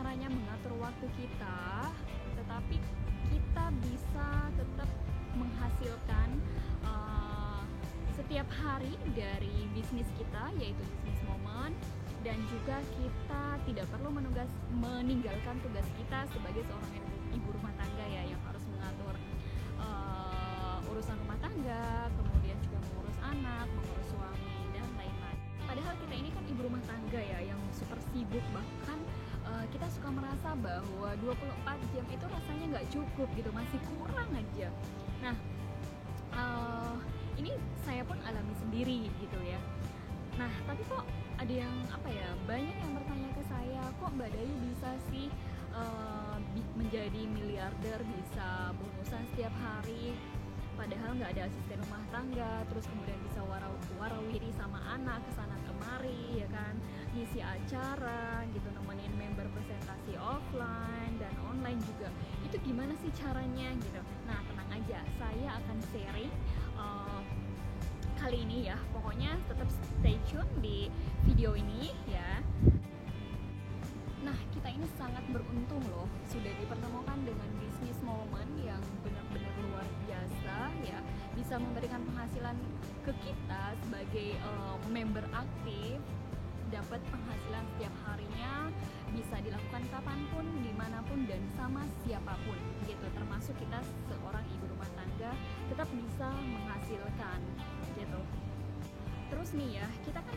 caranya mengatur waktu kita, tetapi kita bisa tetap menghasilkan setiap hari dari bisnis kita, yaitu bisnis momen, dan juga kita tidak perlu meninggalkan tugas kita sebagai seorang ibu rumah tangga ya, yang harus mengatur urusan rumah tangga, kemudian juga mengurus anak, mengurus suami, dan lain-lain. Padahal kita ini kan ibu rumah tangga ya, yang super sibuk, bahkan kita suka merasa bahwa 24 jam itu rasanya nggak cukup gitu, masih kurang aja. Nah, ini saya pun alami sendiri gitu ya. Nah, tapi kok ada yang banyak yang bertanya ke saya, kok Mbak Dayu bisa sih menjadi miliarder, bisa bonusan setiap hari, padahal nggak ada asisten rumah tangga, terus kemudian bisa warawiri sama anak kesana kemari ya kan, ngisi acara gitu, nemenin member presentasi offline dan online juga. Itu gimana sih caranya gitu? Nah, tenang aja, saya akan sharing kali ini ya. Pokoknya tetap stay tune di video ini ya. Nah, kita ini sangat beruntung loh, sudah dipertemukan dengan bisnis momen yang benar-benar luar biasa ya, bisa memberikan penghasilan ke kita sebagai member aktif, dapat penghasilan setiap harinya, bisa dilakukan kapanpun, dimanapun, dan sama siapapun gitu, termasuk kita seorang ibu rumah tangga tetap bisa menghasilkan gitu. Terus nih ya, kita kan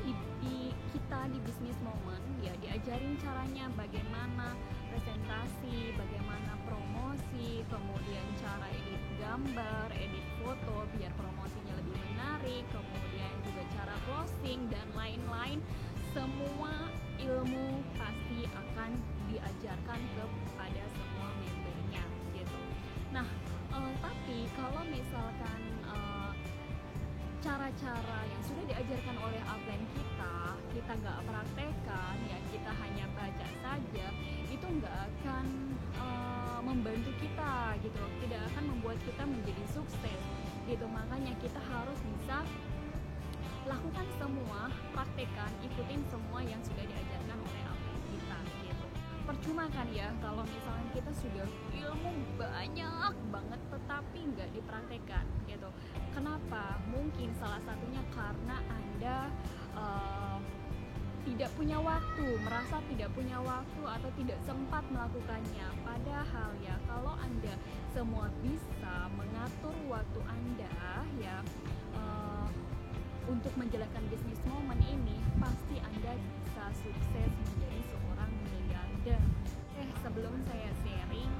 di bisnis momen ya, diajarin caranya bagaimana presentasi, bagaimana promosi, kemudian cara edit gambar, edit foto biar promosinya lebih menarik, kemudian juga cara closing dan lain-lain. Semua ilmu pasti akan diajarkan kepada semua membernya gitu. Nah, tapi kalau misalkan cara-cara yang sudah diajarkan oleh upline kita nggak praktekkan ya, kita hanya baca saja, itu nggak akan membantu kita gitu, tidak akan membuat kita menjadi sukses gitu. Makanya kita harus bisa lakukan semua, praktekkan, ikutin semua yang sudah diajarkan oleh upline kita gitu. Percuma kan ya kalau misalnya kita sudah ilmu banyak banget tetapi nggak dipraktekkan gitu. Kenapa? Mungkin salah satunya karena Anda tidak punya waktu, merasa tidak punya waktu atau tidak sempat melakukannya. Padahal ya, kalau Anda semua bisa mengatur waktu Anda ya untuk menjalankan bisnis momen ini, pasti Anda bisa sukses menjadi seorang miliarder. Sebelum saya sharing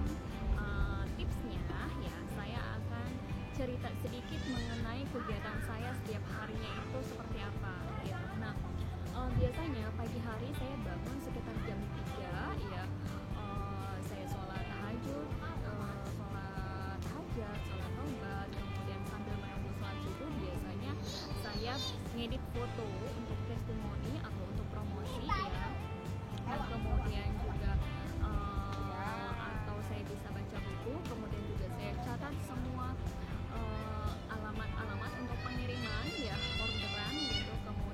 tipsnya ya, saya akan cerita sedikit mengenai kegiatan saya setiap harinya itu seperti apa gitu. Nah, biasanya pagi hari saya bangun sekitar jam 3 ya, saya sholat tahajud, sholat taubat, kemudian sambil menunggu sholat subuh biasanya saya ngedit foto untuk testimoni atau untuk promosi ya, dan kemudian juga atau saya bisa baca buku, kemudian juga saya catat semua alamat-alamat untuk pengiriman ya, orderan gitu, kemudian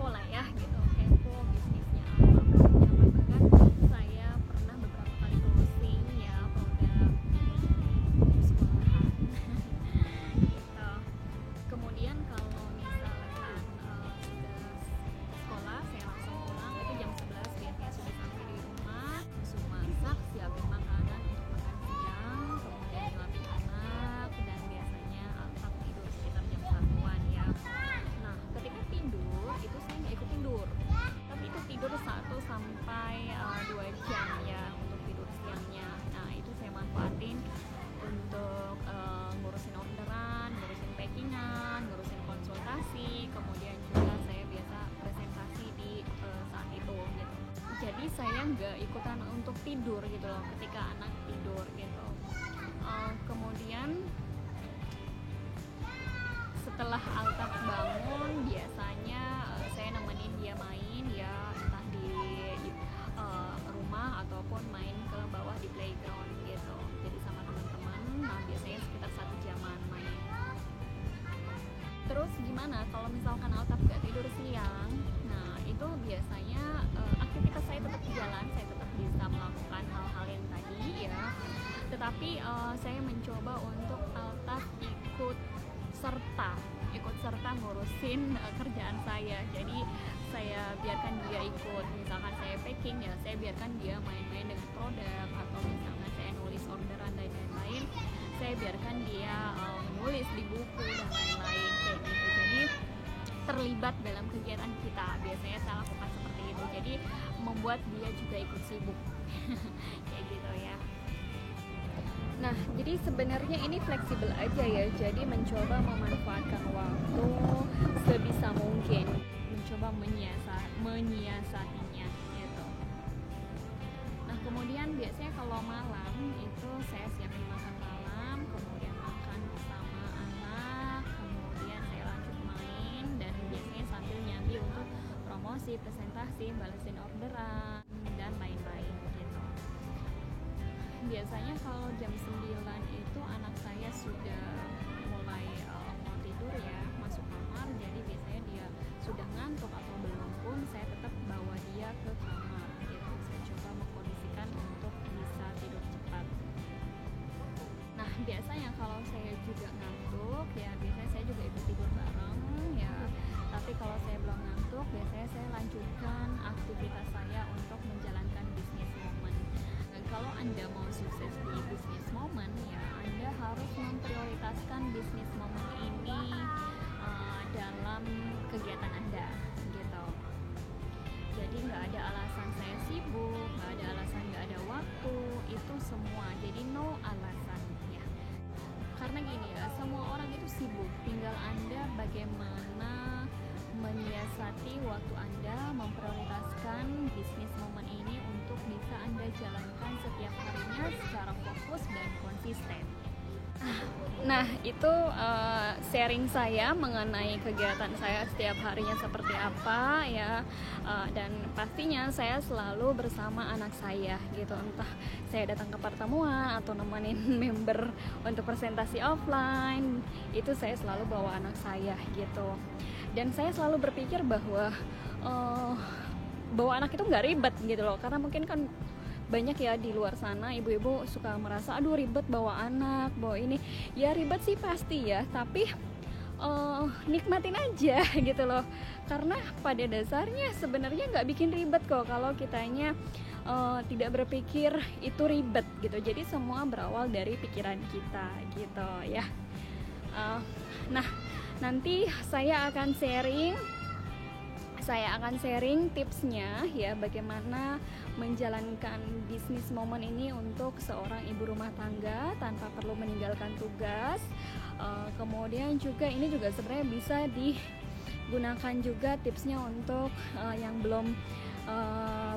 kepo lah ya gitu, kepo bisnisnya apa, produknya apa. Bahkan saya pernah beberapa kali closing ya produk sekolahan gitu. Kemudian kalau misalkan sudah sekolah, saya langsung pulang, itu jam 11 biasanya sudah sampai di rumah, langsung masak, siapin makanan untuk makan siang, kemudian nyuapin anak, dan biasanya Altab tidur sekitar jam 1-an ya. Nah, ketika tidur itu saya nggak ikut tidur, tapi itu tidur 1 sampai 2 jam ya untuk tidur siangnya. Nah, itu saya manfaatin untuk ngurusin orderan, ngurusin packingan, ngurusin konsultasi, kemudian juga saya biasa presentasi di saat itu gitu. Jadi saya nggak ikutan untuk tidur gitu loh ketika anak tidur gitu. Kemudian setelah Altab bangun, biasanya saya nemenin dia main ya, entah di rumah ataupun main ke bawah di playground gitu. Jadi sama teman-teman, nah biasanya sekitar 1 jaman main. Terus gimana kalau misalkan Altab gak tidur siang? Nah itu biasanya aktivitas saya tetap jalan, saya tetap bisa melakukan hal-hal yang tadi ya. Tetapi saya mencoba untuk Altab ikut serta ngurusin kerjaan saya. Jadi saya biarkan dia ikut, misalkan saya packing ya, saya biarkan dia main-main dengan produk, atau misalkan saya nulis orderan dan lain-lain, saya biarkan dia menulis di buku dan lain-lain kayak gitu. Jadi terlibat dalam kegiatan kita, biasanya saya lakukan seperti itu. Jadi membuat dia juga ikut sibuk kayak gitu ya. Nah, jadi sebenarnya ini fleksibel aja ya. Jadi mencoba memanfaatkan waktu sebisa mungkin, mencoba menyiasatinya gitu. Nah, kemudian biasanya kalau malam itu saya siapin makan malam, kemudian makan bersama anak, kemudian saya lanjut main, dan biasanya sambil nyambi untuk promosi, presentasi, balesin orderan dan lain-lain gitu. Biasanya kalau jam 9 itu anak saya sudah mulai mau tidur ya, masuk kamar. Jadi biasanya dia sudah ngantuk atau belum pun, saya tetap bawa dia ke kamar gitu. Saya coba mengkondisikan untuk bisa tidur cepat. Nah biasanya kalau saya juga ngantuk ya, biasanya saya juga ikut tidur bareng ya. Tapi kalau saya belum ngantuk, biasanya saya lanjutkan aktivitas saya untuk menjalankan bisnis momen. Kalau Anda mau sukses di bisnis momen ya, Anda harus memprioritaskan bisnis momen ini dalam kegiatan Anda gitu. Jadi nggak ada alasan saya sibuk, nggak ada alasan nggak ada waktu, itu semua. Jadi no alasan ya. Karena gini ya, semua orang itu sibuk, tinggal Anda bagaimana menyiasati waktu Anda, memprioritaskan bisnis momen ini untuk bisa Anda jalankan setiap harinya secara fokus dan konsisten. Nah itu sharing saya mengenai kegiatan saya setiap harinya seperti apa ya, dan pastinya saya selalu bersama anak saya gitu. Entah saya datang ke pertemuan atau nemenin member untuk presentasi offline, itu saya selalu bawa anak saya gitu. Dan saya selalu berpikir bahwa bawa anak itu nggak ribet gitu loh, karena mungkin kan banyak ya di luar sana ibu-ibu suka merasa aduh ribet bawa anak, bawa ini. Ya ribet sih pasti ya, tapi nikmatin aja gitu loh, karena pada dasarnya sebenarnya nggak bikin ribet kok kalau kitanya tidak berpikir itu ribet gitu. Jadi semua berawal dari pikiran kita gitu ya. Nah nanti saya akan sharing tipsnya ya, bagaimana menjalankan bisnis momen ini untuk seorang ibu rumah tangga tanpa perlu meninggalkan tugas. Kemudian juga ini juga sebenarnya bisa digunakan juga tipsnya untuk yang belum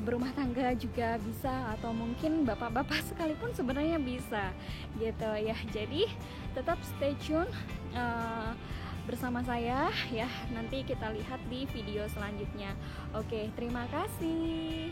berumah tangga juga bisa, atau mungkin bapak-bapak sekalipun sebenarnya bisa gitu ya. Jadi tetap stay tune bersama saya ya, nanti kita lihat di video selanjutnya. Oke, terima kasih.